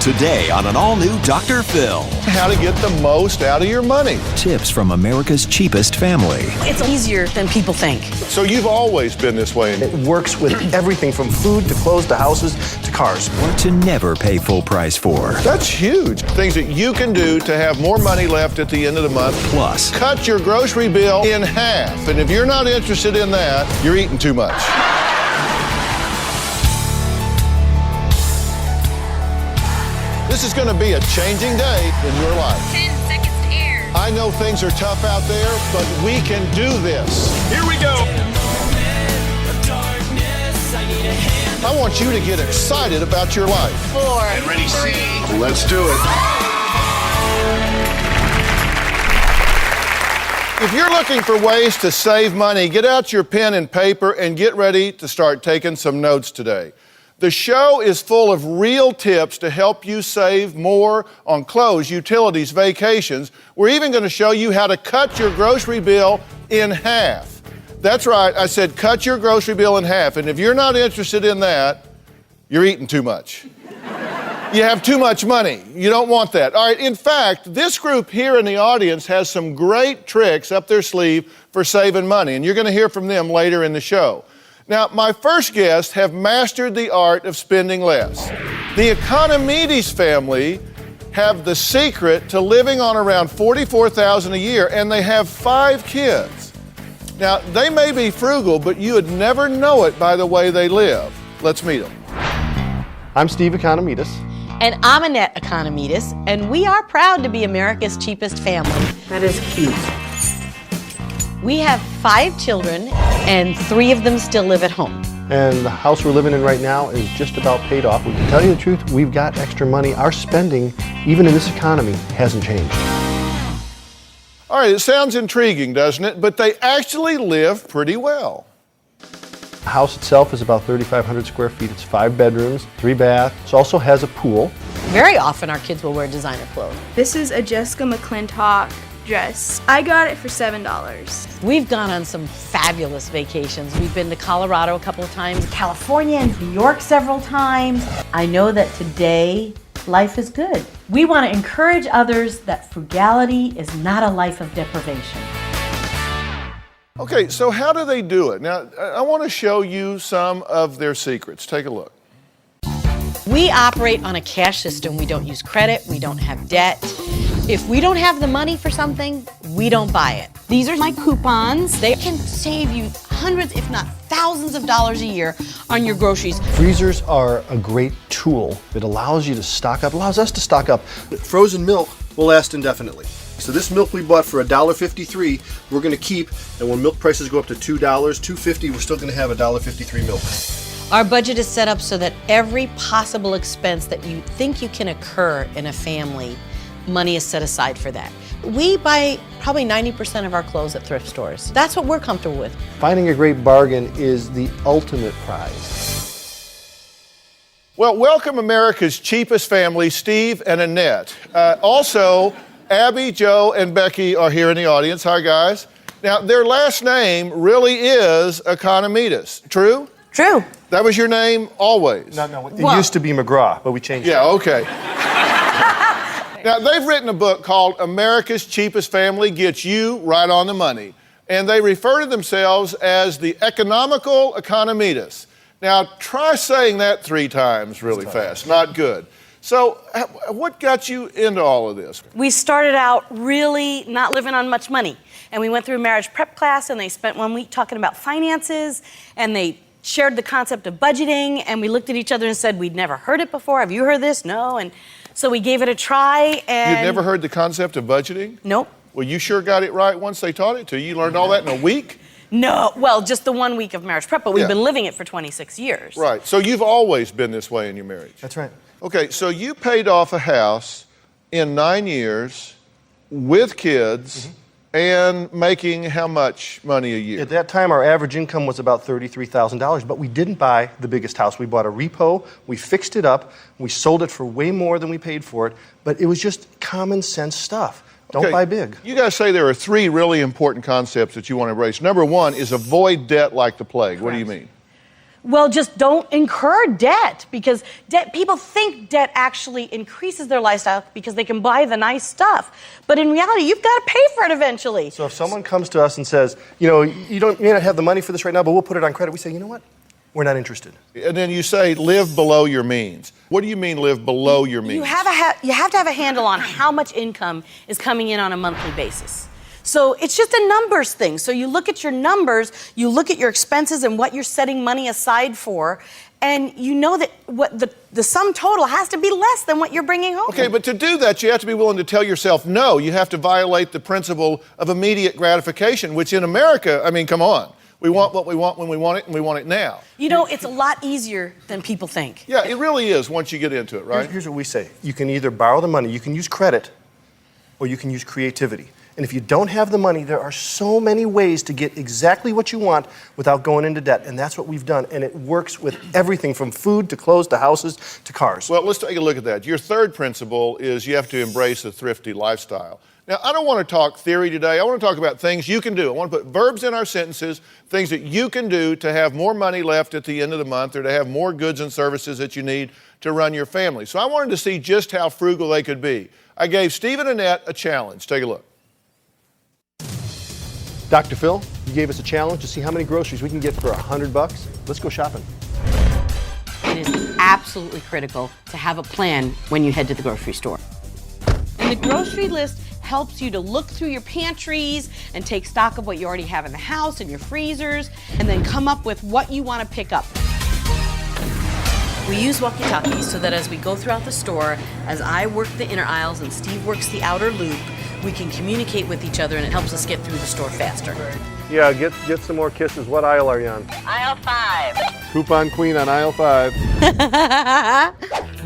Today on an all-new Dr. Phil. How to get the most out of your money. Tips from America's cheapest family. It's easier than people think. So you've always been this way. It works with everything from food to clothes to houses to cars. What to never pay full price for. That's huge. Things that you can do to have more money left at the end of the month. Plus, cut your grocery bill in half. And if you're not interested in that, you're eating too much. This is going to be a changing day in your life. 10 seconds to air. I know things are tough out there, but we can do this. Here we go. I want you to get excited about your life. 4. Get ready, C. Let's do it. If you're looking for ways to save money, get out your pen and paper and get ready to start taking some notes today. The show is full of real tips to help you save more on clothes, utilities, vacations. We're even going to show you how to cut your grocery bill in half. That's right, I said cut your grocery bill in half. And if you're not interested in that, you're eating too much. You have too much money. You don't want that. All right, in fact, this group here in the audience has some great tricks up their sleeve for saving money, and you're going to hear from them later in the show. Now, my first guests have mastered the art of spending less. The Economides family have the secret to living on around $44,000 a year, and they have 5 kids. Now, they may be frugal, but you would never know it by the way they live. Let's meet them. I'm Steve Economides. And I'm Annette Economides, and we are proud to be America's cheapest family. That is cute. We have 5 children, and 3 of them still live at home. And the house we're living in right now is just about paid off. To tell you the truth, we've got extra money. Our spending, even in this economy, hasn't changed. All right, it sounds intriguing, doesn't it? But they actually live pretty well. The house itself is about 3,500 square feet. It's 5 bedrooms, 3 baths. It also has a pool. Very often our kids will wear designer clothes. This is a Jessica McClintock dress. I got it for $7. We've gone on some fabulous vacations. We've been to Colorado a couple of times, California and New York several times. I know that today life is good. We want to encourage others that frugality is not a life of deprivation. Okay, so how do they do it? Now, I want to show you some of their secrets. Take a look. We operate on a cash system. We don't use credit. We don't have debt. If we don't have the money for something, we don't buy it. These are my coupons. They can save you hundreds, if not thousands of dollars a year on your groceries. Freezers are a great tool. It allows you to stock up, allows us to stock up. Frozen milk will last indefinitely. So this milk we bought for $1.53, we're going to keep, and when milk prices go up to $2, $2.50, we're still going to have $1.53 milk. Our budget is set up so that every possible expense that you think you can occur in a family, money is set aside for that. We buy probably 90% of our clothes at thrift stores. That's what we're comfortable with. Finding a great bargain is the ultimate prize. Well, welcome America's cheapest family, Steve and Annette. Also, Abby, Joe, and Becky are here in the audience. Hi, guys. Now, their last name really is Economides. True? True. That was your name always? No, it used to be McGraw, but we changed it. Yeah, okay. Now, they've written a book called America's Cheapest Family Gets You Right on the Money. And they refer to themselves as the economical Economides. Now, try saying that 3 times really fast. Not good. So, what got you into all of this? We started out really not living on much money. And we went through a marriage prep class, and they spent 1 week talking about finances, and they shared the concept of budgeting, and we looked at each other and said, we'd never heard it before. Have you heard this? No. And so we gave it a try, and... You'd never heard the concept of budgeting? Nope. Well, you sure got it right once they taught it to you. You learned all that in a week? No, well, just the 1 week of marriage prep, but we've been living it for 26 years. Right, so you've always been this way in your marriage? That's right. Okay, so you paid off a house in 9 years with kids and making how much money a year? At that time, our average income was about $33,000, but we didn't buy the biggest house. We bought a repo, we fixed it up, we sold it for way more than we paid for it, but it was just common sense stuff. Don't buy big. You guys say there are 3 really important concepts that you want to embrace. Number 1 is avoid debt like the plague. Correct. What do you mean? Well, just don't incur debt, because people think debt actually increases their lifestyle because they can buy the nice stuff. But in reality, you've got to pay for it eventually. So if someone comes to us and says, you know, you may not have the money for this right now, but we'll put it on credit, we say, you know what? We're not interested. And then you say, live below your means. What do you mean, live below your means? You have to have a handle on how much income is coming in on a monthly basis. So it's just a numbers thing. So you look at your numbers, you look at your expenses and what you're setting money aside for, and you know that what the sum total has to be less than what you're bringing home. Okay, but to do that, you have to be willing to tell yourself no. You have to violate the principle of immediate gratification, which in America, I mean, come on. We want what we want when we want it, and we want it now. You know, it's a lot easier than people think. Yeah, it really is once you get into it, right? Here's what we say. You can either borrow the money, you can use credit, or you can use creativity. And if you don't have the money, there are so many ways to get exactly what you want without going into debt. And that's what we've done. And it works with everything from food to clothes to houses to cars. Well, let's take a look at that. Your third principle is you have to embrace a thrifty lifestyle. Now, I don't want to talk theory today. I want to talk about things you can do. I want to put verbs in our sentences, things that you can do to have more money left at the end of the month or to have more goods and services that you need to run your family. So I wanted to see just how frugal they could be. I gave Steve and Annette a challenge. Take a look. Dr. Phil, you gave us a challenge to see how many groceries we can get for $100. Let's go shopping. It is absolutely critical to have a plan when you head to the grocery store. And the grocery list helps you to look through your pantries and take stock of what you already have in the house and your freezers, and then come up with what you want to pick up. We use walkie-talkies so that as we go throughout the store, as I work the inner aisles and Steve works the outer loop, we can communicate with each other and it helps us get through the store faster. Yeah, get some more kisses. What aisle are you on? Aisle 5. Coupon Queen on aisle 5.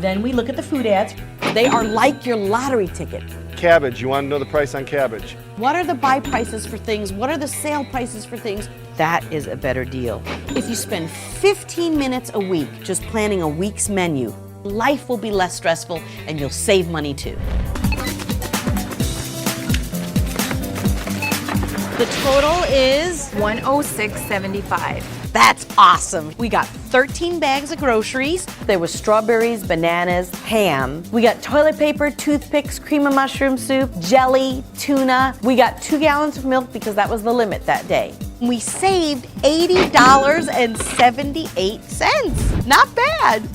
Then we look at the food ads. They are like your lottery ticket. Cabbage, you want to know the price on cabbage? What are the buy prices for things? What are the sale prices for things? That is a better deal. If you spend 15 minutes a week just planning a week's menu, life will be less stressful and you'll save money too. The total is $106.75. That's awesome. We got 13 bags of groceries. There was strawberries, bananas, ham. We got toilet paper, toothpicks, cream of mushroom soup, jelly, tuna. We got 2 gallons of milk because that was the limit that day. We saved $80.78. Not bad.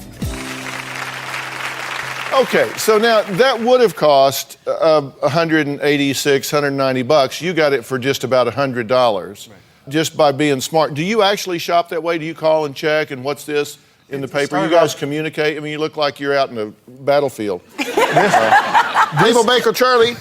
Okay, so now that would have cost $186, $190. You got it for just about $100. Right. Just by being smart. Do you actually shop that way? Do you call and check and what's this in the paper? You guys communicate? I mean, you look like you're out in the battlefield. Naval Baker Charlie.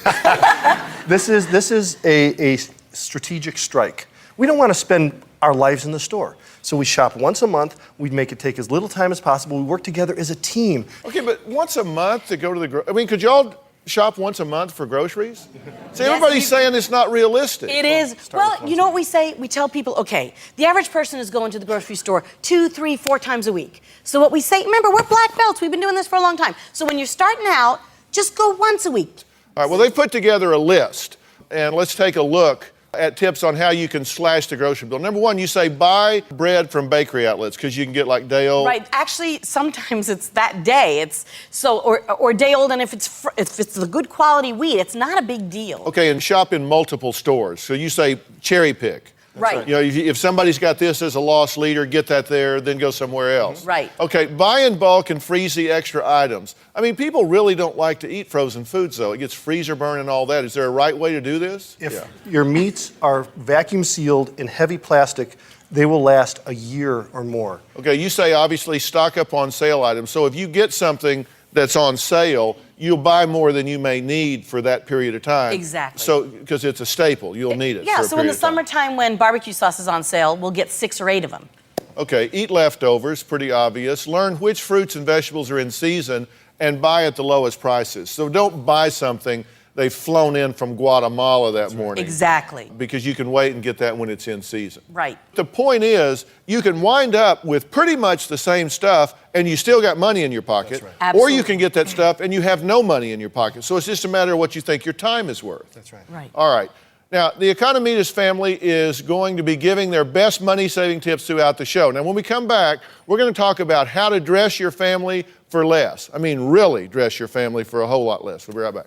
This is a strategic strike. We don't want to spend our lives in the store. So we shop once a month. We make it take as little time as possible. We work together as a team. Okay, but once a month to go to the I mean, could y'all shop once a month for groceries? See, everybody's saying it's not realistic. It is. Well, you know what we say? We tell people, okay, the average person is going to the grocery store 2, 3, 4 times a week. So what we say, remember, we're black belts. We've been doing this for a long time. So when you're starting out, just go once a week. All right, well, they've put together a list, and let's take a look at tips on how you can slash the grocery bill. Number 1, you say buy bread from bakery outlets because you can get like day old. Right. Actually, sometimes it's that day. It's so or day old, and if it's the good quality wheat, it's not a big deal. Okay, and shop in multiple stores. So you say cherry pick. Right. You know, if somebody's got this as a loss leader, get that there, then go somewhere else. Right. Okay, buy in bulk and freeze the extra items. I mean, people really don't like to eat frozen foods, though. It gets freezer burn and all that. Is there a right way to do this? If your meats are vacuum sealed in heavy plastic, they will last a year or more. Okay, you say obviously stock up on sale items. So if you get something that's on sale, you'll buy more than you may need for that period of time. Exactly. So, because it's a staple, you'll need it. Yeah, for a so in period the of time. summertime when barbecue sauce is on sale, we'll get 6 or 8 of them. Okay, eat leftovers, pretty obvious. Learn which fruits and vegetables are in season and buy at the lowest prices. So don't buy something they've flown in from Guatemala that morning. Exactly. Because you can wait and get that when it's in season. Right. The point is, you can wind up with pretty much the same stuff and you still got money in your pocket. That's right. Or Absolutely. you can get that stuff and you have no money in your pocket. So it's just a matter of what you think your time is worth. That's right. Right. All right. Now, the Economides family is going to be giving their best money-saving tips throughout the show. Now, when we come back, we're going to talk about how to dress your family for less. I mean, really dress your family for a whole lot less. We'll be right back.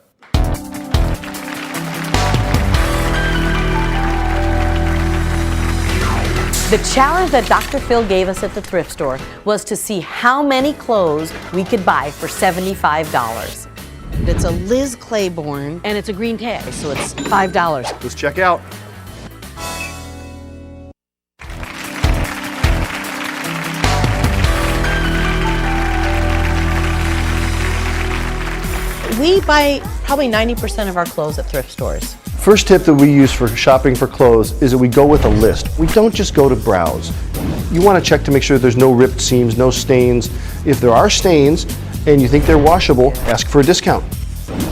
The challenge that Dr. Phil gave us at the thrift store was to see how many clothes we could buy for $75. It's a Liz Claiborne, and it's a green tag, so it's $5. Let's check out. We buy probably 90% of our clothes at thrift stores. First tip that we use for shopping for clothes is that we go with a list. We don't just go to browse. You want to check to make sure there's no ripped seams, no stains. If there are stains and you think they're washable, ask for a discount.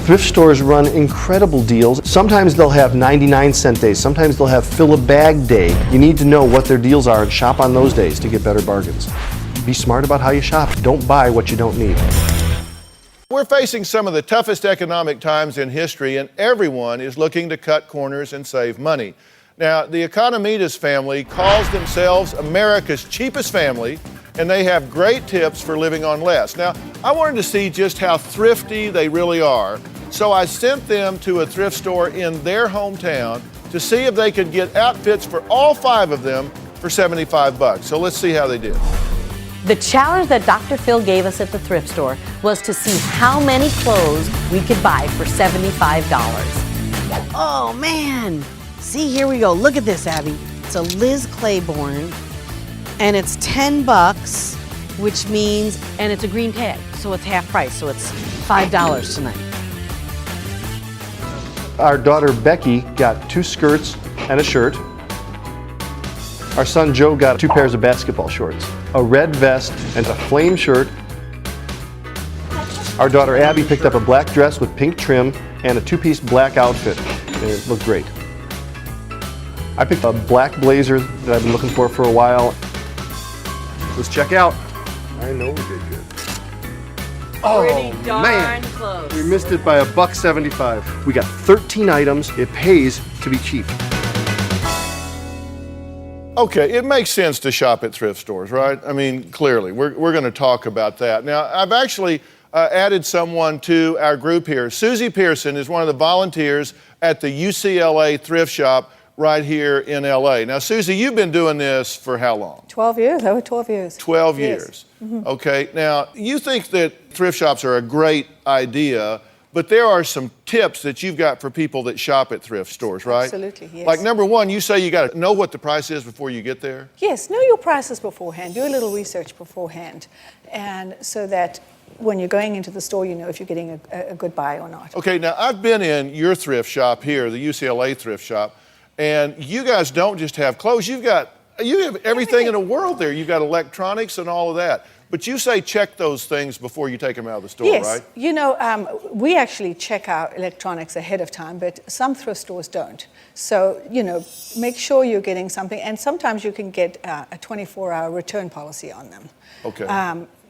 Thrift stores run incredible deals. Sometimes they'll have 99-cent days. Sometimes they'll have fill a bag day. You need to know what their deals are and shop on those days to get better bargains. Be smart about how you shop. Don't buy what you don't need. We're facing some of the toughest economic times in history, and everyone is looking to cut corners and save money. Now, the Economides family calls themselves America's cheapest family, and they have great tips for living on less. Now, I wanted to see just how thrifty they really are, so I sent them to a thrift store in their hometown to see if they could get outfits for all 5 of them for $75. So let's see how they did. The challenge that Dr. Phil gave us at the thrift store was to see how many clothes we could buy for $75. Oh man! See, here we go. Look at this, Abby. It's a Liz Claiborne, and it's $10, which means, and it's a green tag, so it's half price, so it's $5 tonight. Our daughter Becky got 2 skirts and a shirt. Our son Joe got 2 pairs of basketball shorts, a red vest, and a flame shirt. Our daughter Abby picked up a black dress with pink trim and a 2-piece black outfit, and it looked great. I picked a black blazer that I've been looking for a while. Let's check out. I know we did good. Oh man, close. We missed it by $1.75. We got 13 items. It pays to be cheap. Okay, it makes sense to shop at thrift stores, right? I mean, clearly, we're going to talk about that. Now, I've actually added someone to our group here. Susie Pearson is one of the volunteers at the UCLA thrift shop right here in LA. Now, Susie, you've been doing this for how long? 12 years, over 12 years. 12 years. Mm-hmm. Okay, now, you think that thrift shops are a great idea, but there are some tips that you've got for people that shop at thrift stores, right? Absolutely, yes. Like number one, you say you got to know what the price is before you get there? Yes, know your prices beforehand. Do a little research beforehand. And so that when you're going into the store, you know if you're getting a good buy or not. Okay, now I've been in your thrift shop here, the UCLA thrift shop, and you guys don't just have clothes, you have everything in the world there. You've got electronics and all of that. But you say check those things before you take them out of the store, yes. right? You know, we actually check our electronics ahead of time, but some thrift stores don't. So, you know, make sure you're getting something, and sometimes you can get a 24-hour return policy on them. Okay.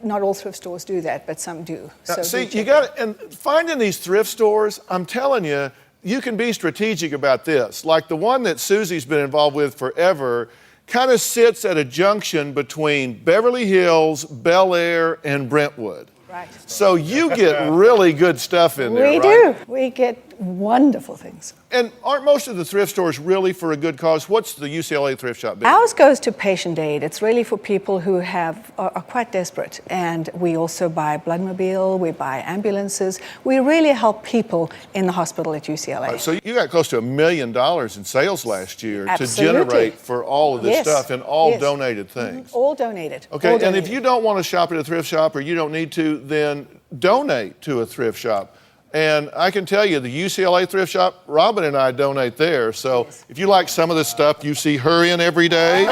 Not all thrift stores do that, but some do. Now, so see, you got and finding these thrift stores, I'm telling you, you can be strategic about this. Like the one that Susie's been involved with forever, kind of sits at a junction between Beverly Hills, Bel Air, and Brentwood. Right. So you get really good stuff in there, We right? do. We get wonderful things. And aren't most of the thrift stores really for a good cause? What's the UCLA thrift shop business? Ours goes to patient aid. It's really for people who are quite desperate. And we also buy bloodmobile, we buy ambulances. We really help people in the hospital at UCLA. So you got close to $1 million in sales last year Absolutely. to generate for all of this Yes. stuff and all Yes. donated things. All donated. Okay, All and donated. if you don't want to shop at a thrift shop or you don't need to, then donate to a thrift shop. And I can tell you, the UCLA thrift shop, Robin and I donate there. So if you like some of the stuff you see her in every day,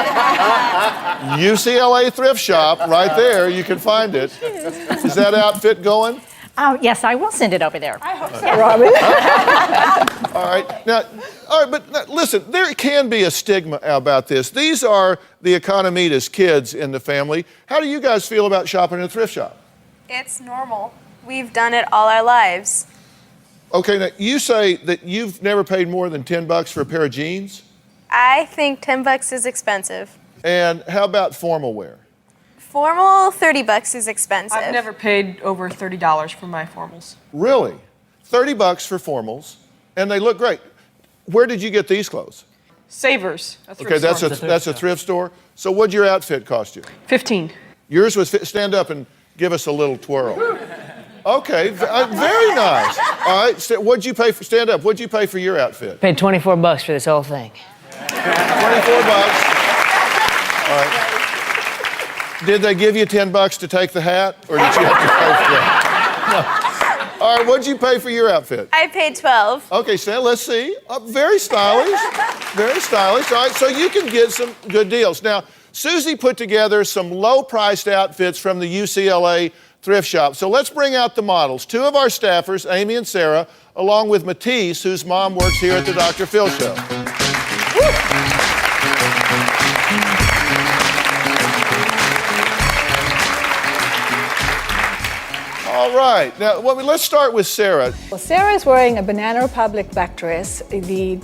UCLA thrift shop, right there, you can find it. Is that outfit going? Yes, I will send it over there. I hope so, Robin. All right, but now, listen, there can be a stigma about this. These are the Economides kids in the family. How do you guys feel about shopping in a thrift shop? It's normal. We've done it all our lives. Okay, now you say that you've never paid more than $10 for a pair of jeans? I think $10 is expensive. And how about formal wear? Formal, $30 is expensive. I've never paid over $30 for my formals. Really? $30 for formals, and they look great. Where did you get these clothes? Savers. Okay, that's a thrift store. So what'd your outfit cost you? 15. Yours was, stand up and give us a little twirl. Okay, very nice. All right, what'd you pay for, stand up, what'd you pay for your outfit? Paid $24 for this whole thing. $24. All right. Did they give you $10 to take the hat, or did you have to pay for that? No. All right, what'd you pay for your outfit? I paid $12. Okay, Sam, let's see. Very stylish, very stylish. All right, so you can get some good deals. Now, Susie put together some low-priced outfits from the UCLA thrift shop. So let's bring out the models. Two of our staffers, Amy and Sarah, along with Matisse, whose mom works here at the Dr. Phil Show. All right, now let's start with Sarah. Well, Sarah is wearing a Banana Republic black dress. The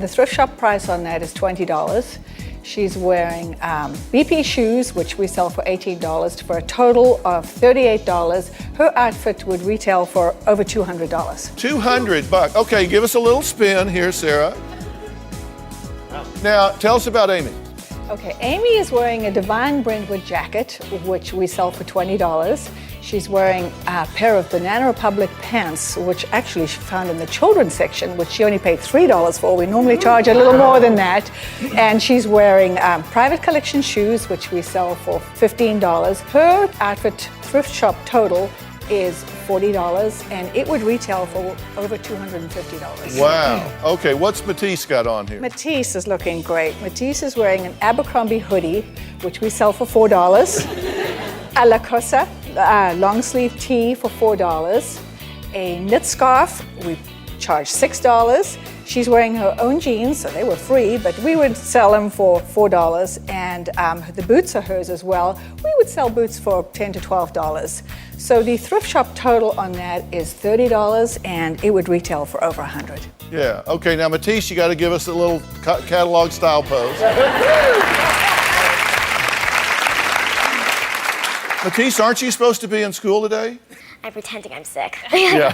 thrift shop price on that is $20. She's wearing BP shoes, which we sell for $18, for a total of $38. Her outfit would retail for over $200. $200. Okay, give us a little spin here, Sarah. Now, tell us about Amy. Okay, Amy is wearing a Divine Brentwood jacket, which we sell for $20. She's wearing a pair of Banana Republic pants, which actually she found in the children's section, which she only paid $3 for. We normally charge a little more than that. And she's wearing private collection shoes, which we sell for $15. Her outfit thrift shop total is $40, and it would retail for over $250. Wow. Okay, what's Matisse got on here? Matisse is looking great. Matisse is wearing an Abercrombie hoodie, which we sell for $4. A La Cosa long sleeve tee for $4. A knit scarf, we charge $6. She's wearing her own jeans, so they were free, but we would sell them for $4. And the boots are hers as well. We would sell boots for $10 to $12. So the thrift shop total on that is $30, and it would retail for over $100. Yeah, okay, now Matisse, you got to give us a little catalog style pose. Matisse, aren't you supposed to be in school today? I'm pretending I'm sick. Yeah.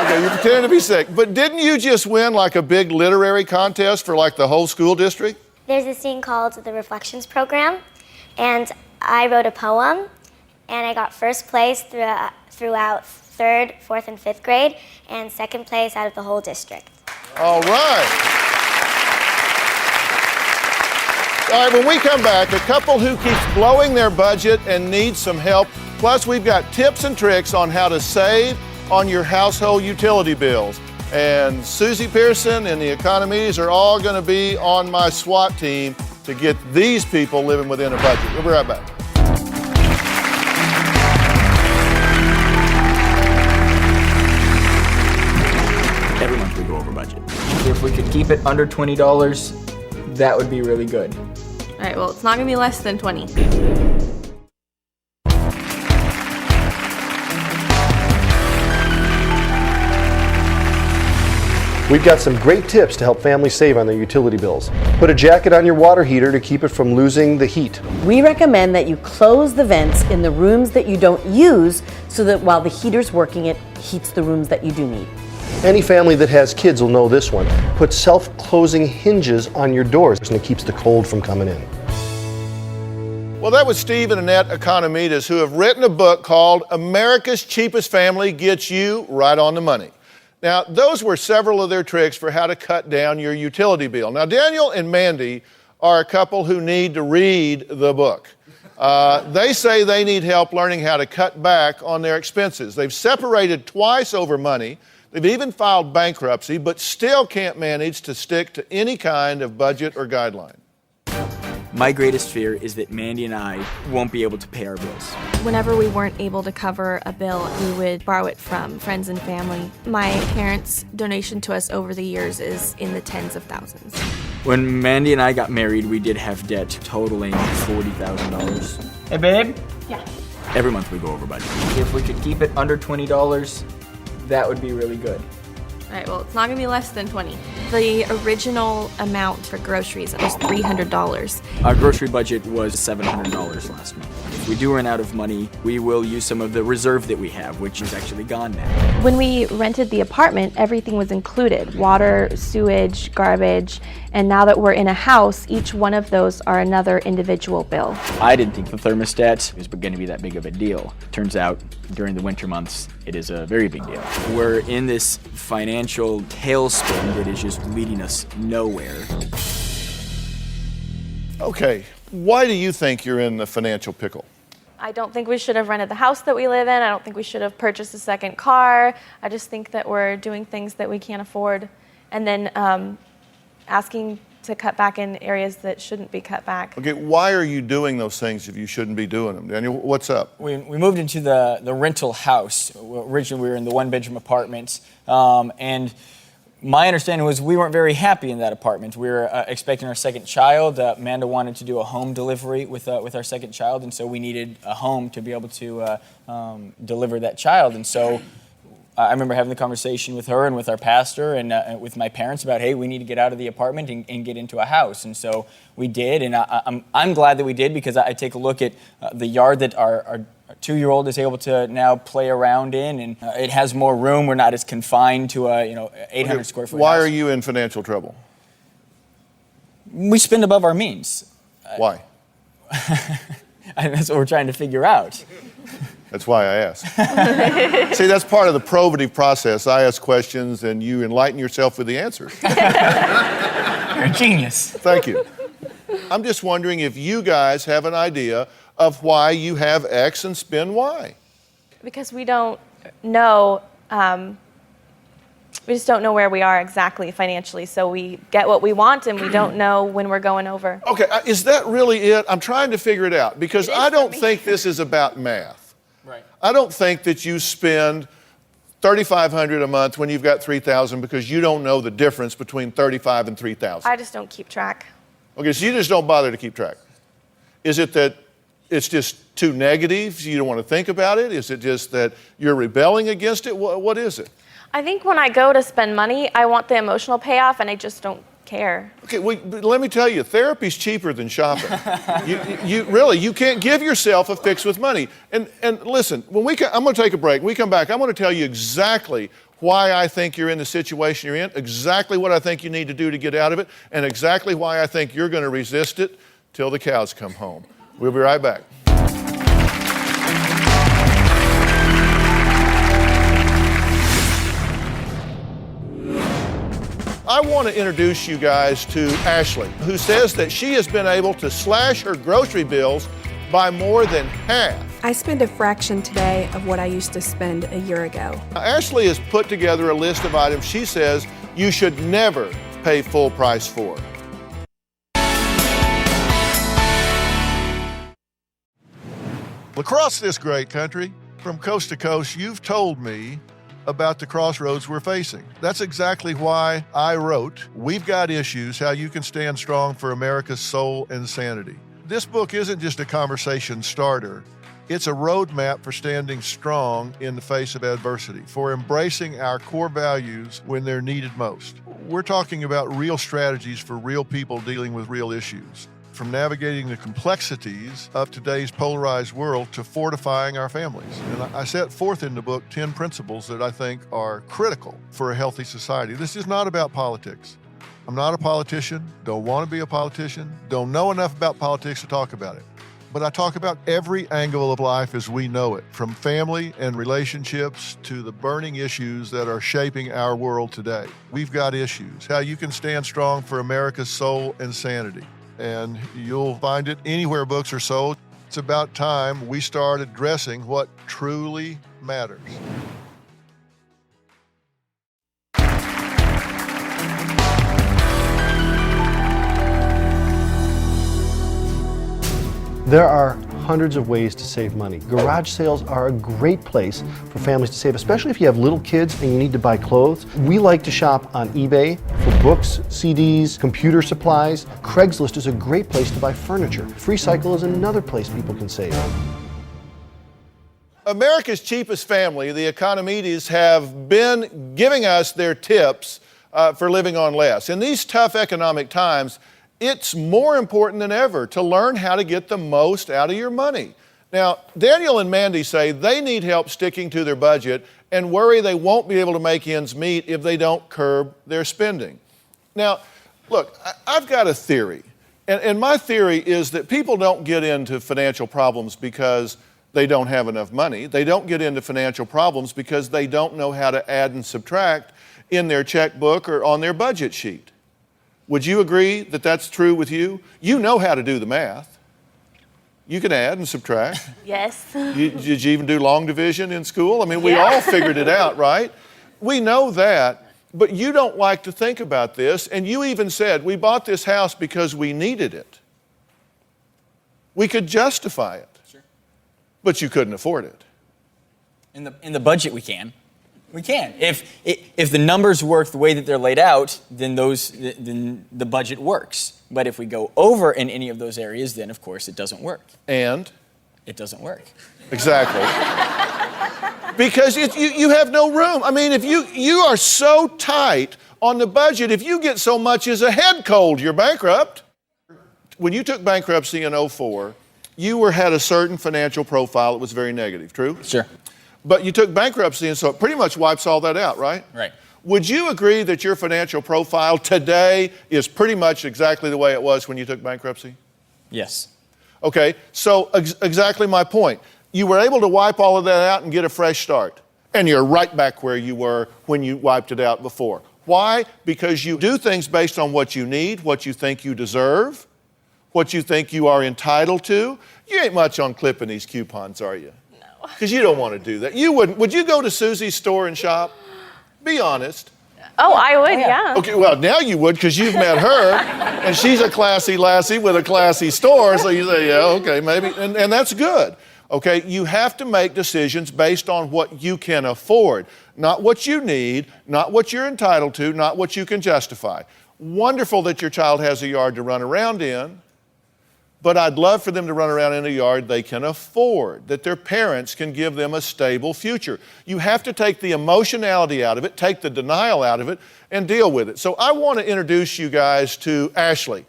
Okay, you're pretending to be sick. But didn't you just win like a big literary contest for like the whole school district? There's this thing called the Reflections Program, and I wrote a poem, and I got first place throughout 3rd, 4th, and 5th grade, and 2nd place out of the whole district. All right. All right, when we come back, a couple who keeps blowing their budget and needs some help. Plus, we've got tips and tricks on how to save on your household utility bills. And Susie Pearson and the Economides are all going to be on my SWAT team to get these people living within a budget. We'll be right back. Every month we go over budget. If we could keep it under $20, that would be really good. All right, well, it's not gonna be less than 20. We've got some great tips to help families save on their utility bills. Put a jacket on your water heater to keep it from losing the heat. We recommend that you close the vents in the rooms that you don't use so that while the heater's working, it heats the rooms that you do need. Any family that has kids will know this one. Put self-closing hinges on your doors, and it keeps the cold from coming in. Well, that was Steve and Annette Economides, who have written a book called America's Cheapest Family Gets You Right on the Money. Now, those were several of their tricks for how to cut down your utility bill. Now, Daniel and Mandy are a couple who need to read the book. They say they need help learning how to cut back on their expenses. They've separated twice over money. They've even filed bankruptcy, but still can't manage to stick to any kind of budget or guideline. My greatest fear is that Mandy and I won't be able to pay our bills. Whenever we weren't able to cover a bill, we would borrow it from friends and family. My parents' donation to us over the years is in the tens of thousands. When Mandy and I got married, we did have debt totaling $40,000. Hey, babe? Yeah. Every month we go over budget. If we could keep it under $20, that would be really good. All right, well, it's not gonna be less than 20. The original amount for groceries was $300. Our grocery budget was $700 last month. If we do run out of money, we will use some of the reserve that we have, which is actually gone now. When we rented the apartment, everything was included: water, sewage, garbage, and now that we're in a house, each one of those are another individual bill. I didn't think the thermostat was going to be that big of a deal. Turns out, during the winter months, it is a very big deal. We're in this financial tailspin that is just leading us nowhere. Okay, why do you think you're in the financial pickle? I don't think we should have rented the house that we live in. I don't think we should have purchased a second car. I just think that we're doing things that we can't afford, and then asking to cut back in areas that shouldn't be cut back. Okay, why are you doing those things if you shouldn't be doing them? Daniel, what's up? We moved into the rental house. Originally, we were in the one-bedroom apartment, and my understanding was we weren't very happy in that apartment. We were expecting our second child. Amanda wanted to do a home delivery with our second child, and so we needed a home to be able to deliver that child. And so I remember having the conversation with her and with our pastor and with my parents about, hey, we need to get out of the apartment and get into a house. And so we did, and I'm glad that we did, because I take a look at the yard that our 2-year-old is able to now play around in, and it has more room. We're not as confined to a 800 square foot Why house. are you in financial trouble? We spend above our means. Why? That's what we're trying to figure out. That's why I ask. See, that's part of the probative process. I ask questions and you enlighten yourself with the answers. You're a genius. Thank you. I'm just wondering if you guys have an idea of why you have X and spend Y. Because we don't know, we just don't know where we are exactly financially. So we get what we want and we don't know when we're going over. Okay, is that really it? I'm trying to figure it out, because I don't think this is about math. Right. I don't think that you spend $3,500 a month when you've got $3,000 because you don't know the difference between $35,000 and $3,000. I just don't keep track. Okay, so you just don't bother to keep track. Is it that it's just too negative, so you don't want to think about it? Is it just that you're rebelling against it? What is it? I think when I go to spend money, I want the emotional payoff, and I just don't care. Okay, but let me tell you, therapy's cheaper than shopping. You can't give yourself a fix with money. And listen, I'm going to take a break. When we come back, I'm going to tell you exactly why I think you're in the situation you're in, exactly what I think you need to do to get out of it, and exactly why I think you're going to resist it till the cows come home. We'll be right back. I want to introduce you guys to Ashley, who says that she has been able to slash her grocery bills by more than half. I spend a fraction today of what I used to spend a year ago. Now, Ashley has put together a list of items she says you should never pay full price for. Across this great country, from coast to coast, you've told me about the crossroads we're facing. That's exactly why I wrote We've Got Issues, How You Can Stand Strong for America's Soul and Sanity. This book isn't just a conversation starter. It's a roadmap for standing strong in the face of adversity, for embracing our core values when they're needed most. We're talking about real strategies for real people dealing with real issues, from navigating the complexities of today's polarized world to fortifying our families. And I set forth in the book 10 principles that I think are critical for a healthy society. This is not about politics. I'm not a politician, don't want to be a politician, don't know enough about politics to talk about it. But I talk about every angle of life as we know it, from family and relationships to the burning issues that are shaping our world today. We've got issues. How you can stand strong for America's soul and sanity. And you'll find it anywhere books are sold. It's about time we start addressing what truly matters. There are hundreds of ways to save money. Garage sales are a great place for families to save, especially if you have little kids and you need to buy clothes. We like to shop on eBay for books, CDs, computer supplies. Craigslist is a great place to buy furniture. FreeCycle is another place people can save. America's cheapest family, the Economides, have been giving us their tips for living on less. In these tough economic times, it's more important than ever to learn how to get the most out of your money. Now, Daniel and Mandy say they need help sticking to their budget and worry they won't be able to make ends meet if they don't curb their spending. Now, look, I've got a theory, and my theory is that people don't get into financial problems because they don't have enough money. They don't get into financial problems because they don't know how to add and subtract in their checkbook or on their budget sheet. Would you agree that that's true with you? You know how to do the math. You can add and subtract. Yes. Did you even do long division in school? I mean, we all figured it out, right? We know that, but you don't like to think about this, and you even said, we bought this house because we needed it. We could justify it, but you couldn't afford it. In the budget, we can. We can. If the numbers work the way that they're laid out, then the budget works. But if we go over in any of those areas, then of course it doesn't work. And? It doesn't work. Exactly. Because you have no room. I mean, if you are so tight on the budget, if you get so much as a head cold, you're bankrupt. When you took bankruptcy in 2004, you had a certain financial profile that was very negative, true? Sure. But you took bankruptcy, and so it pretty much wipes all that out, right? Right. Would you agree that your financial profile today is pretty much exactly the way it was when you took bankruptcy? Yes. Okay, so exactly my point. You were able to wipe all of that out and get a fresh start. And you're right back where you were when you wiped it out before. Why? Because you do things based on what you need, what you think you deserve, what you think you are entitled to. You ain't much on clipping these coupons, are you? No. Because you don't want to do that. You wouldn't. Would you go to Susie's store and shop? Be honest. Oh, I would, yeah. Okay, well, now you would because you've met her, and she's a classy lassie with a classy store, so you say, yeah, okay, maybe, and that's good. Okay, you have to make decisions based on what you can afford, not what you need, not what you're entitled to, not what you can justify. Wonderful that your child has a yard to run around in, but I'd love for them to run around in a yard they can afford, that their parents can give them a stable future. You have to take the emotionality out of it, take the denial out of it, and deal with it. So I want to introduce you guys to Ashley.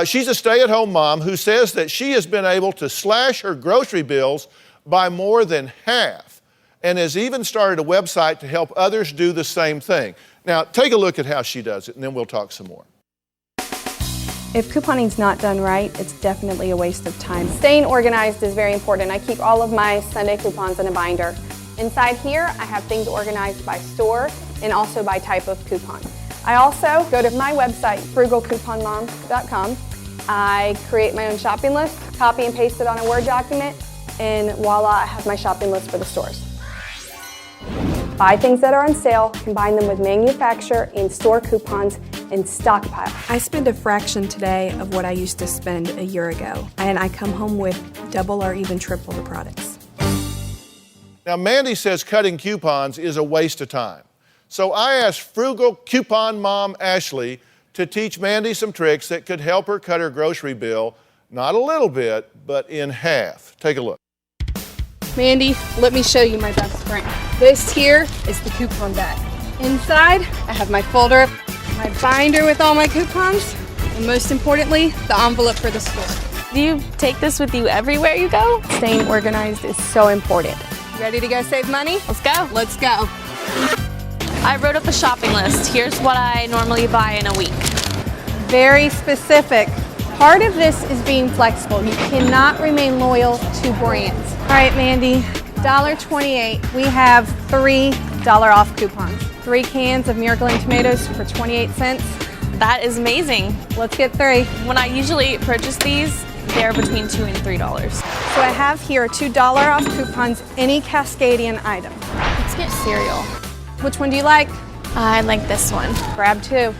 She's a stay-at-home mom who says that she has been able to slash her grocery bills by more than half and has even started a website to help others do the same thing. Now, take a look at how she does it, and then we'll talk some more. If couponing's not done right, it's definitely a waste of time. Staying organized is very important. I keep all of my Sunday coupons in a binder. Inside here, I have things organized by store and also by type of coupon. I also go to my website, frugalcouponmom.com. I create my own shopping list, copy and paste it on a Word document, and voila, I have my shopping list for the stores. Buy things that are on sale, combine them with manufacturer and store coupons, and stockpile. I spend a fraction today of what I used to spend a year ago, and I come home with double or even triple the products. Now, Mandy says cutting coupons is a waste of time. So I asked frugal coupon mom Ashley to teach Mandy some tricks that could help her cut her grocery bill, not a little bit, but in half. Take a look. Mandy, let me show you my best friend. This here is the coupon bag. Inside, I have my folder, my binder with all my coupons, and most importantly, the envelope for the store. Do you take this with you everywhere you go? Staying organized is so important. Ready to go save money? Let's go. Let's go. I wrote up a shopping list. Here's what I normally buy in a week. Very specific. Part of this is being flexible. You cannot remain loyal to brands. All right, Mandy, $1.28. We have $3 off coupons. 3 cans of Miracle tomatoes for 28 cents. That is amazing. Let's get 3. When I usually purchase these, they're between $2 and $3. So I have here $2 off coupons, any Cascadian item. Let's get cereal. Which one do you like? I like this one. Grab 2.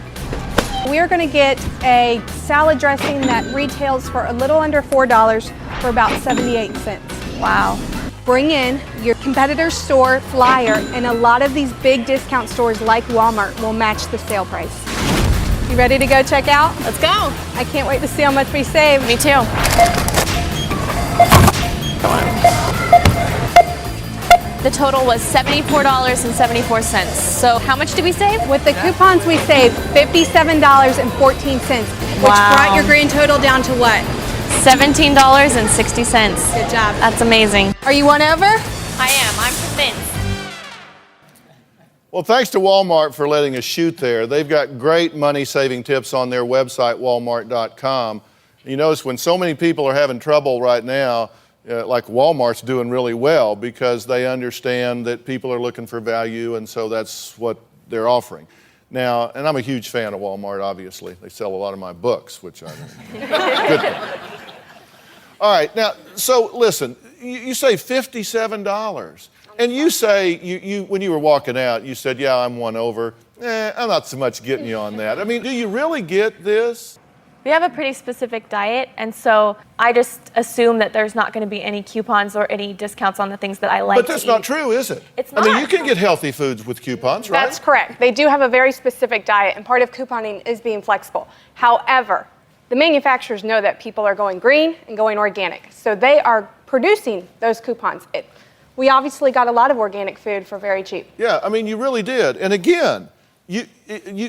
We are going to get a salad dressing that retails for a little under $4 for about 78 cents. Wow. Bring in your competitor's store flyer, and a lot of these big discount stores like Walmart will match the sale price. You ready to go check out? Let's go. I can't wait to see how much we save. Me too. The total was $74.74. So how much did we save? With the coupons, we saved $57.14, which brought your grand total down to what? $17.60. Good job. That's amazing. Are you won over? I am. I'm convinced. Well, thanks to Walmart for letting us shoot there. They've got great money-saving tips on their website, walmart.com. You notice when so many people are having trouble right now, like Walmart's doing really well because they understand that people are looking for value, and so that's what they're offering. Now, and I'm a huge fan of Walmart, obviously. They sell a lot of my books, which I good thing. All right, now, so listen, you say $57. And you say, when you were walking out, you said, yeah, I'm won over. I'm not so much getting you on that. I mean, do you really get this? We have a pretty specific diet, and so I just assume that there's not going to be any coupons or any discounts on the things that I like But that's not true, is it? It's not. I mean, you can get healthy foods with coupons, right? That's correct. They do have a very specific diet, and part of couponing is being flexible. However, the manufacturers know that people are going green and going organic, so they are producing those coupons. We obviously got a lot of organic food for very cheap. Yeah, I mean, you really did. And again, you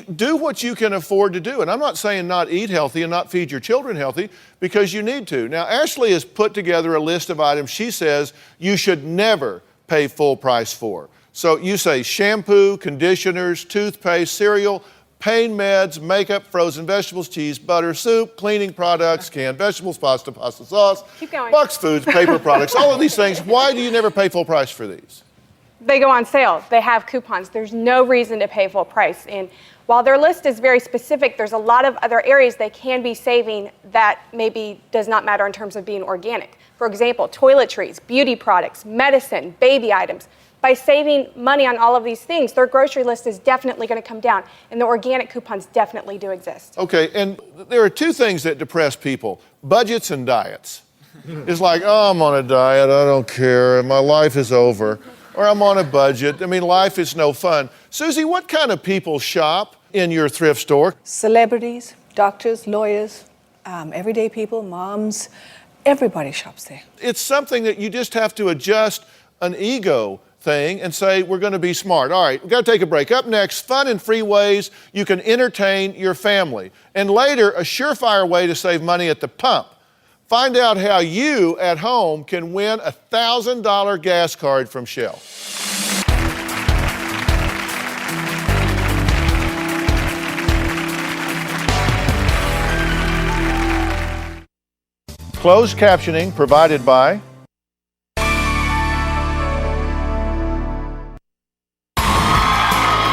do what you can afford to do. And I'm not saying not eat healthy and not feed your children healthy, because you need to. Now, Ashley has put together a list of items she says you should never pay full price for. So you say shampoo, conditioners, toothpaste, cereal, pain meds, makeup, frozen vegetables, cheese, butter, soup, cleaning products, canned vegetables, pasta sauce, Keep going. Bucks Foods, paper products, all of these things. Why do you never pay full price for these? They go on sale. They have coupons. There's no reason to pay full price. And while their list is very specific, there's a lot of other areas they can be saving that maybe does not matter in terms of being organic. For example, toiletries, beauty products, medicine, baby items. By saving money on all of these things, their grocery list is definitely going to come down, and the organic coupons definitely do exist. Okay, and there are two things that depress people, budgets and diets. It's like, oh, I'm on a diet, I don't care, my life is over. Or I'm on a budget, I mean, life is no fun. Susie, what kind of people shop in your thrift store? Celebrities, doctors, lawyers, everyday people, moms, everybody shops there. It's something that you just have to adjust an ego thing and say, we're going to be smart. All right, we've got to take a break. Up next, fun and free ways you can entertain your family. And later, a surefire way to save money at the pump. Find out how you at home can win a $1,000 gas card from Shell. Closed captioning provided by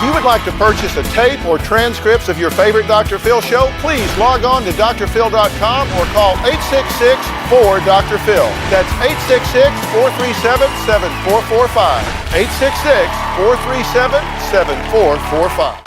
If you would like to purchase a tape or transcripts of your favorite Dr. Phil show, please log on to drphil.com or call 866-4-DR-PHIL. That's 866-437-7445. 866-437-7445.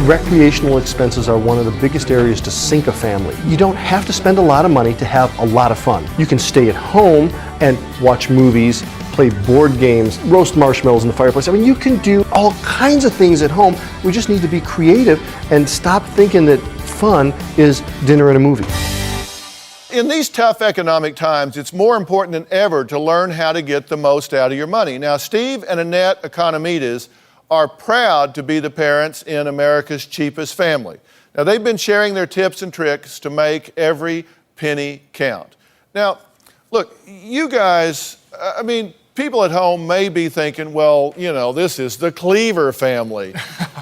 Recreational expenses are one of the biggest areas to sink a family. You don't have to spend a lot of money to have a lot of fun. You can stay at home and watch movies, play board games, roast marshmallows in the fireplace. I mean, you can do all kinds of things at home. We just need to be creative and stop thinking that fun is dinner and a movie. In these tough economic times, it's more important than ever to learn how to get the most out of your money. Now, Steve and Annette Economides are proud to be the parents in America's cheapest family. Now, they've been sharing their tips and tricks to make every penny count. Now, look, you guys, I mean, people at home may be thinking, well, you know, this is the Cleaver family.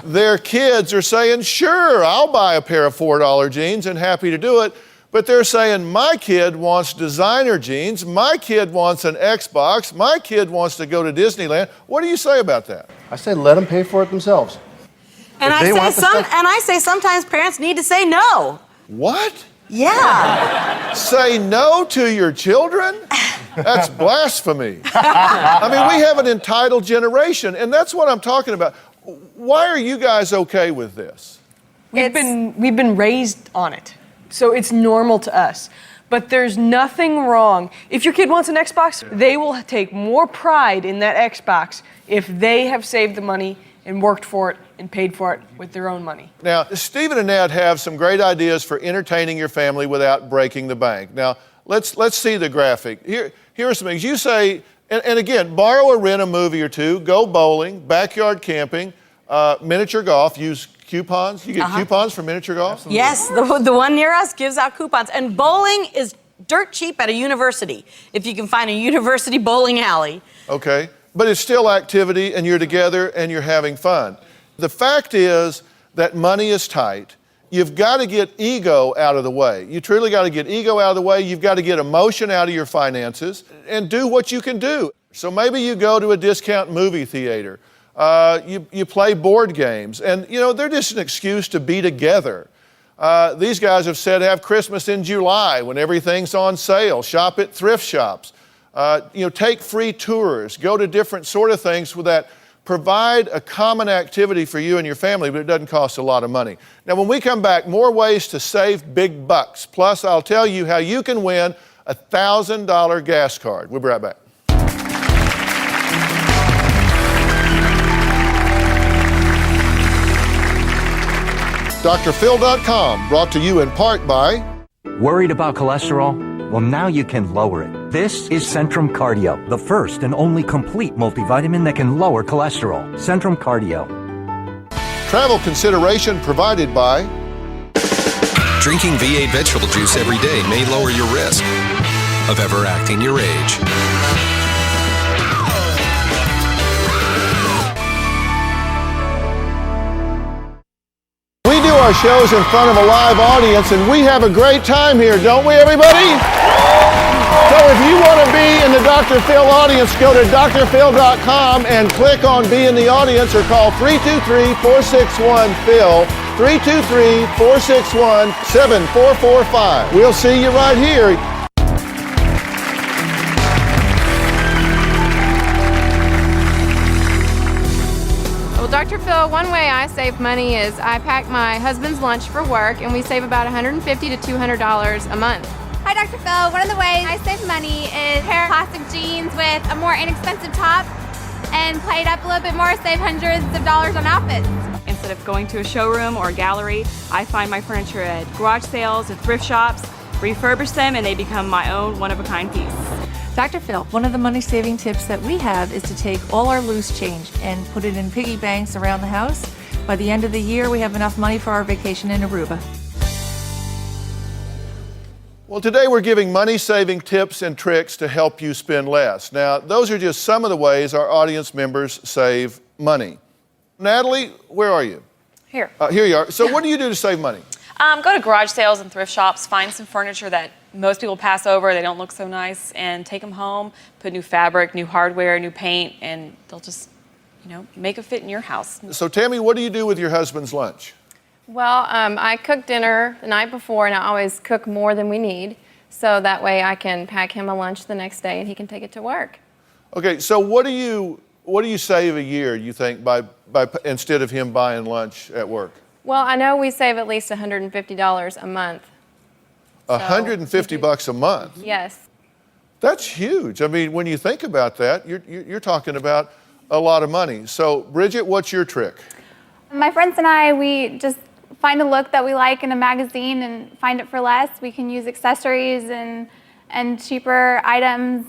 Their kids are saying, sure, I'll buy a pair of $4 jeans and happy to do it. But they're saying, my kid wants designer jeans, my kid wants an Xbox, my kid wants to go to Disneyland. What do you say about that? I say let them pay for it themselves. And I say sometimes parents need to say no. What? Yeah. Say no to your children? That's blasphemy. I mean, we have an entitled generation, and that's what I'm talking about. Why are you guys okay with this? We've been raised on it. So it's normal to us. But there's nothing wrong. If your kid wants an Xbox, they will take more pride in that Xbox if they have saved the money and worked for it and paid for it with their own money. Now, Stephen and Ned have some great ideas for entertaining your family without breaking the bank. Now, let's see the graphic. Here are some things. You say, and again, borrow or rent a movie or two, go bowling, backyard camping, miniature golf, use coupons. You get coupons for miniature golf? Absolutely. Yes, the one near us gives out coupons. And bowling is dirt cheap at a university, if you can find a university bowling alley. Okay, but it's still activity, and you're together, and you're having fun. The fact is that money is tight. You've got to get ego out of the way. You truly got to get ego out of the way. You've got to get emotion out of your finances and do what you can do. So maybe you go to a discount movie theater. You play board games, and they're just an excuse to be together. These guys have said have Christmas in July when everything's on sale. Shop at thrift shops. Take free tours. Go to different sort of things with that. Provide a common activity for you and your family, but it doesn't cost a lot of money. Now, when we come back, more ways to save big bucks. Plus, I'll tell you how you can win a $1,000 gas card. We'll be right back. DrPhil.com, brought to you in part by... Worried about cholesterol? Well, now you can lower it. This is Centrum Cardio, the first and only complete multivitamin that can lower cholesterol. Centrum Cardio. Travel consideration provided by... Drinking V8 vegetable juice every day may lower your risk of ever acting your age. We do our shows in front of a live audience, and we have a great time here, don't we, everybody? So if you want to be in the Dr. Phil audience, go to drphil.com and click on Be in the Audience or call 323-461-PHIL, 323-461-7445. We'll see you right here. Well, Dr. Phil, one way I save money is I pack my husband's lunch for work, and we save about $150 to $200 a month. Hi, Dr. Phil. One of the ways I save money is pair classic jeans with a more inexpensive top and play it up a little bit more, save hundreds of dollars on outfits. Instead of going to a showroom or a gallery, I find my furniture at garage sales and thrift shops, refurbish them, and they become my own one-of-a-kind piece. Dr. Phil, one of the money-saving tips that we have is to take all our loose change and put it in piggy banks around the house. By the end of the year, we have enough money for our vacation in Aruba. Well, today we're giving money-saving tips and tricks to help you spend less. Now, those are just some of the ways our audience members save money. Natalie, where are you? Here. Here you are. So what do you do to save money? Go to garage sales and thrift shops, find some furniture that most people pass over, they don't look so nice, and take them home, put new fabric, new hardware, new paint, and they'll just, make a fit in your house. So Tammy, what do you do with your husband's lunch? Well, I cook dinner the night before, and I always cook more than we need, so that way I can pack him a lunch the next day and he can take it to work. Okay, so what do you save a year, you think, by instead of him buying lunch at work? Well, I know we save at least $150 a month. $150 a month? Yes. That's huge. I mean, when you think about that, you're talking about a lot of money. So, Bridget, what's your trick? My friends and I, we just find a look that we like in a magazine and find it for less. We can use accessories and cheaper items,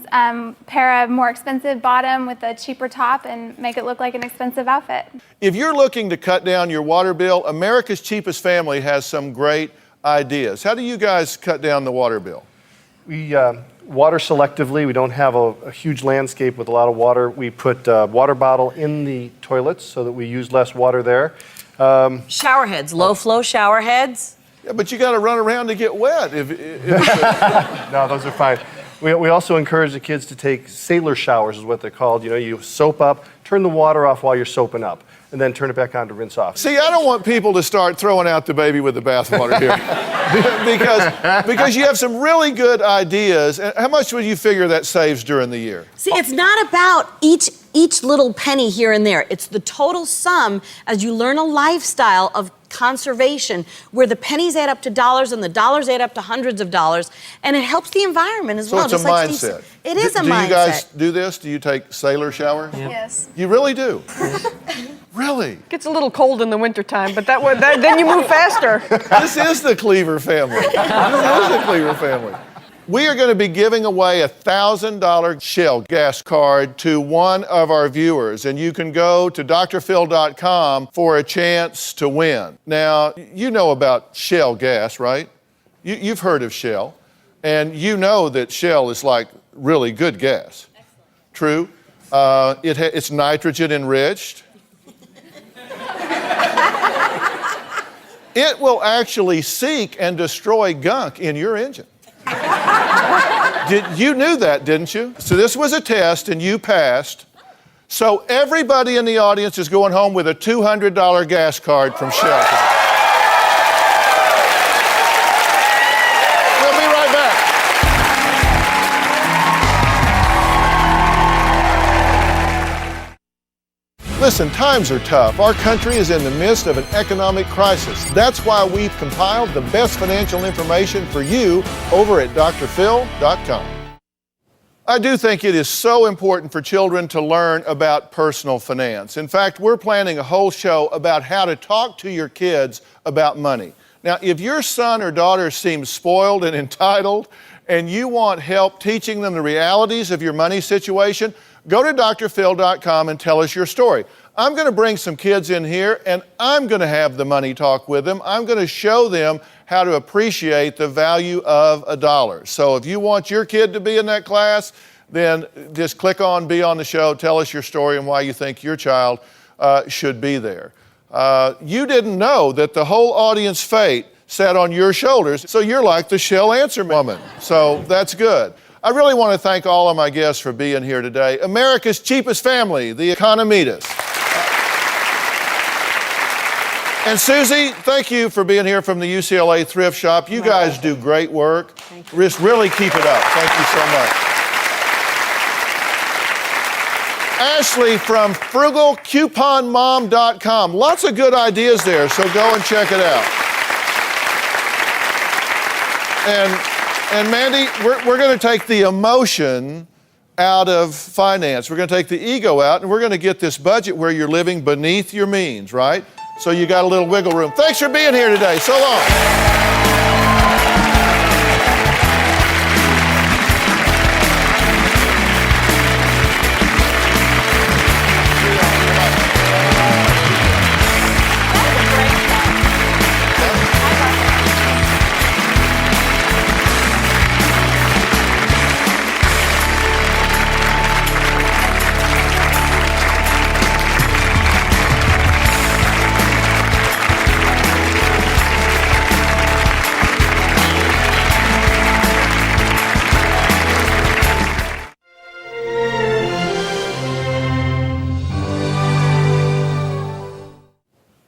pair a more expensive bottom with a cheaper top and make it look like an expensive outfit. If you're looking to cut down your water bill, America's Cheapest Family has some great ideas. How do you guys cut down the water bill? We water selectively. We don't have a huge landscape with a lot of water. We put a water bottle in the toilets so that we use less water there. Shower heads, low flow shower heads. Yeah, but you got to run around to get wet. No, those are fine. We also encourage the kids to take sailor showers, is what they're called. You soap up, turn the water off while you're soaping up, and then turn it back on to rinse off. See, I don't want people to start throwing out the baby with the bathwater here. because you have some really good ideas. How much would you figure that saves during the year? See, it's not about each little penny here and there. It's the total sum as you learn a lifestyle of conservation where the pennies add up to dollars and the dollars add up to hundreds of dollars, and it helps the environment as well. So it's a mindset. It is a mindset. Do you guys do this? Do you take sailor showers? Yes. You really do? Really? Gets a little cold in the wintertime, but then you move faster. This is the Cleaver family. This is the Cleaver family. We are going to be giving away a $1,000 Shell gas card to one of our viewers, and you can go to drphil.com for a chance to win. Now, you know about Shell gas, right? You've heard of Shell, and you know that Shell is like really good gas. Excellent. True. It's nitrogen enriched. It will actually seek and destroy gunk in your engine. You knew that, didn't you? So this was a test and you passed. So everybody in the audience is going home with a $200 gas card from Shell. We'll be right back. Listen, times are tough. Our country is in the midst of an economic crisis. That's why we've compiled the best financial information for you over at drphil.com. I do think it is so important for children to learn about personal finance. In fact, we're planning a whole show about how to talk to your kids about money. Now, if your son or daughter seems spoiled and entitled, and you want help teaching them the realities of your money situation, go to drphil.com and tell us your story. I'm going to bring some kids in here, and I'm going to have the money talk with them. I'm going to show them how to appreciate the value of a dollar. So if you want your kid to be in that class, then just click on Be on the Show, tell us your story and why you think your child should be there. You didn't know that the whole audience fate sat on your shoulders, so you're like the Shell answer woman. So that's good. I really want to thank all of my guests for being here today. America's cheapest family, the Economides. And Susie, thank you for being here from the UCLA Thrift Shop. You guys do great work. Just really keep it up. Thank you so much. Ashley from frugalcouponmom.com. Lots of good ideas there, so go and check it out. And Mandy, we're going to take the emotion out of finance. We're going to take the ego out, and we're going to get this budget where you're living beneath your means, right? So you got a little wiggle room. Thanks for being here today. So long.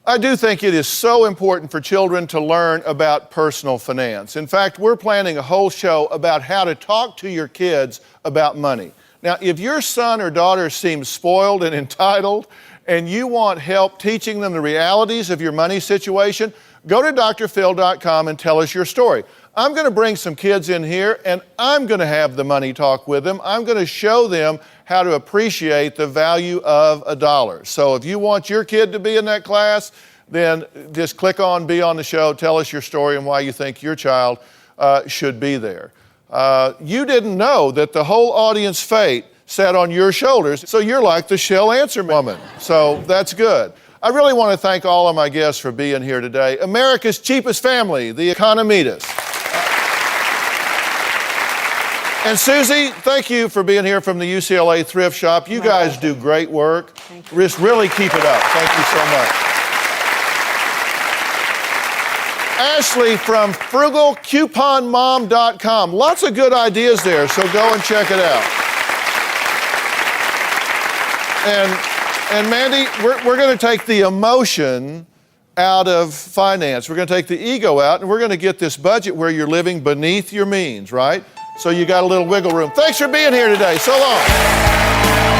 I do think it is so important for children to learn about personal finance. In fact, we're planning a whole show about how to talk to your kids about money. Now, if your son or daughter seems spoiled and entitled, and you want help teaching them the realities of your money situation, go to drphil.com and tell us your story. I'm going to bring some kids in here, and I'm going to have the money talk with them. I'm going to show them how to appreciate the value of a dollar. So if you want your kid to be in that class, then just click on Be on the Show, tell us your story and why you think your child should be there. You didn't know that the whole audience fate sat on your shoulders, so you're like the Shell answer woman. So that's good. I really want to thank all of my guests for being here today. America's cheapest family, the Economides. And Susie, thank you for being here from the UCLA Thrift Shop. You guys do great work. Just really keep it up. Thank you so much. Ashley from frugalcouponmom.com. Lots of good ideas there, so go and check it out. And Mandy, we're going to take the emotion out of finance. We're going to take the ego out, and we're going to get this budget where you're living beneath your means, right? So you got a little wiggle room. Thanks for being here today. So long.